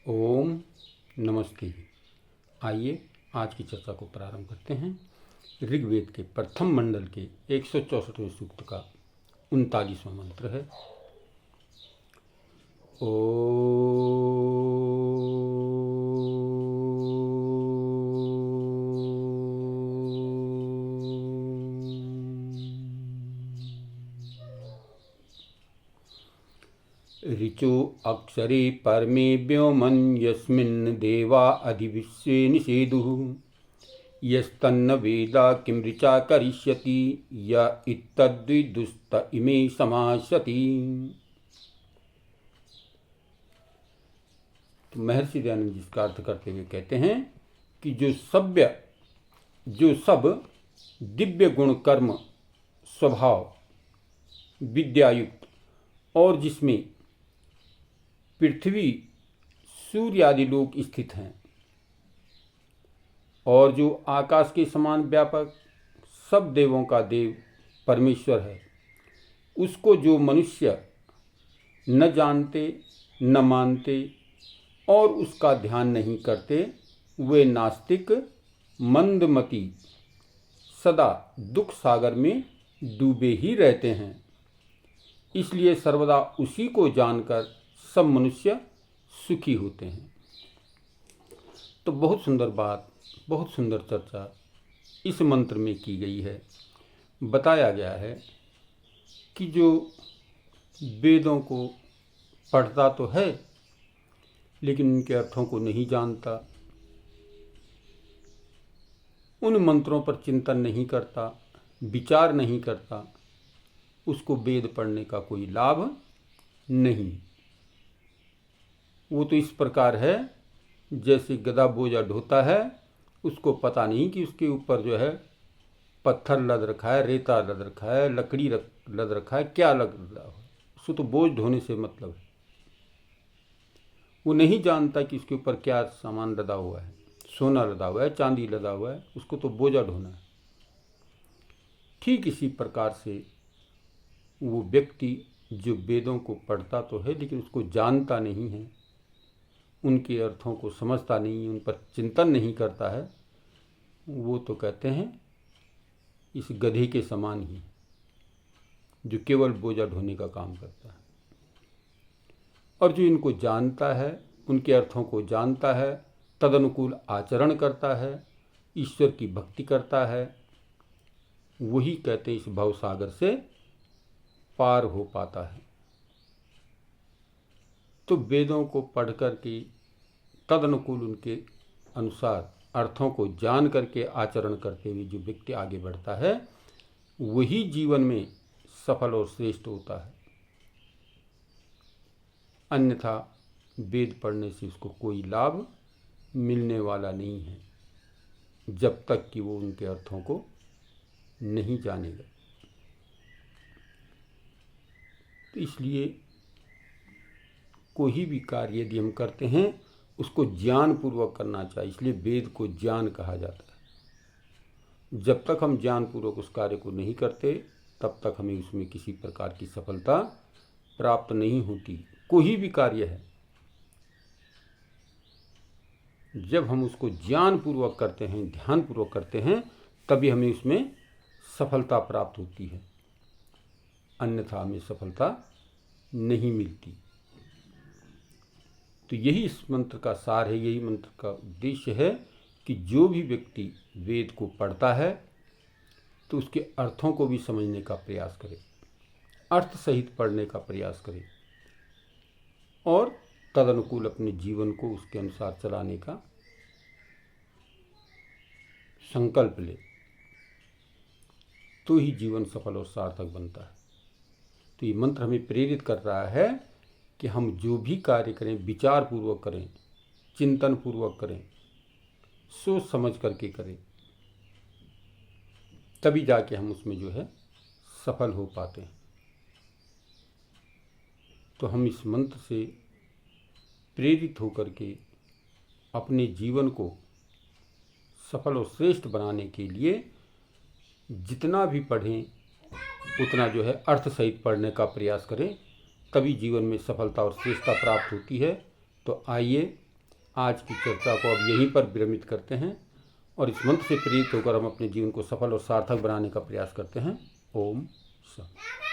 ओम नमस्ते। आइए आज की चर्चा को प्रारंभ करते हैं। ऋग्वेद के प्रथम मंडल के 164वें सूक्त का 39वां मंत्र है। ऋचो अक्षरे परमे व्योमन् यस्मिन् देवा अधिविश्वे निषेदुः यस्तन्न वेदा किं ऋचा करिष्यति य इत्तद्विदुस्त इमे समास्यति। तो महर्षि दयानंद जी इसका अर्थ करते हुए कहते हैं कि जो सब दिव्य गुण कर्म स्वभाव विद्यायुक्त और जिसमें पृथ्वी सूर्य आदि लोक स्थित हैं और जो आकाश के समान व्यापक सब देवों का देव परमेश्वर है, उसको जो मनुष्य न जानते न मानते और उसका ध्यान नहीं करते, वे नास्तिक मंदमती सदा दुख सागर में डूबे ही रहते हैं। इसलिए सर्वदा उसी को जानकर सब मनुष्य सुखी होते हैं। तो बहुत सुंदर बात, बहुत सुंदर चर्चा इस मंत्र में की गई है। बताया गया है कि जो वेदों को पढ़ता तो है लेकिन उनके अर्थों को नहीं जानता, उन मंत्रों पर चिंतन नहीं करता, विचार नहीं करता, उसको वेद पढ़ने का कोई लाभ नहीं। वो तो इस प्रकार है जैसे गधा बोझा ढोता है, उसको पता नहीं कि उसके ऊपर जो है पत्थर लद रखा है, रेता लद रखा है, लकड़ी लद रखा है, क्या लद रहा है। उसको तो बोझ ढोने से मतलब है। वो नहीं जानता कि उसके ऊपर क्या सामान लदा हुआ है, सोना लदा हुआ है, चांदी लदा हुआ है, उसको तो बोझा ढोना है। ठीक इसी प्रकार से वो व्यक्ति जो वेदों को पढ़ता तो है लेकिन उसको जानता नहीं है, उनके अर्थों को समझता नहीं, उन पर चिंतन नहीं करता है, वो तो कहते हैं इस गधे के समान ही जो केवल बोझा ढोने का काम करता है। और जो इनको जानता है, उनके अर्थों को जानता है, तदनुकूल आचरण करता है, ईश्वर की भक्ति करता है, वही कहते हैं इस भवसागर से पार हो पाता है। तो वेदों को पढ़ कर के तदनुकूल उनके अनुसार अर्थों को जान करके आचरण करते हुए जो व्यक्ति आगे बढ़ता है, वही जीवन में सफल और श्रेष्ठ होता है। अन्यथा वेद पढ़ने से उसको कोई लाभ मिलने वाला नहीं है, जब तक कि वो उनके अर्थों को नहीं जानेगा। तो इसलिए कोई भी कार्य यदि हम करते हैं उसको ज्ञान पूर्वक करना चाहिए। इसलिए वेद को ज्ञान कहा जाता है। जब तक हम ज्ञान पूर्वक उस कार्य को नहीं करते तब तक हमें उसमें किसी प्रकार की सफलता प्राप्त नहीं होती। कोई भी कार्य है, जब हम उसको ज्ञान पूर्वक करते हैं, ध्यान पूर्वक करते हैं, तभी हमें उसमें सफलता प्राप्त होती है, अन्यथा हमें सफलता नहीं मिलती। तो यही इस मंत्र का सार है, यही मंत्र का उद्देश्य है कि जो भी व्यक्ति वेद को पढ़ता है तो उसके अर्थों को भी समझने का प्रयास करे, अर्थ सहित पढ़ने का प्रयास करे और तदनुकूल अपने जीवन को उसके अनुसार चलाने का संकल्प ले, तो ही जीवन सफल और सार्थक बनता है। तो ये मंत्र हमें प्रेरित कर रहा है कि हम जो भी कार्य करें विचार पूर्वक करें, चिंतन पूर्वक करें, सोच समझ करके करें, तभी जाके हम उसमें जो है सफल हो पाते हैं। तो हम इस मंत्र से प्रेरित होकर के अपने जीवन को सफल और श्रेष्ठ बनाने के लिए जितना भी पढ़ें उतना जो है अर्थ सहित पढ़ने का प्रयास करें, तभी जीवन में सफलता और श्रेष्ठता प्राप्त होती है। तो आइए आज की चर्चा को अब यहीं पर विरमित करते हैं और इस मंत्र से प्रेरित होकर हम अपने जीवन को सफल और सार्थक बनाने का प्रयास करते हैं। ओम शांति।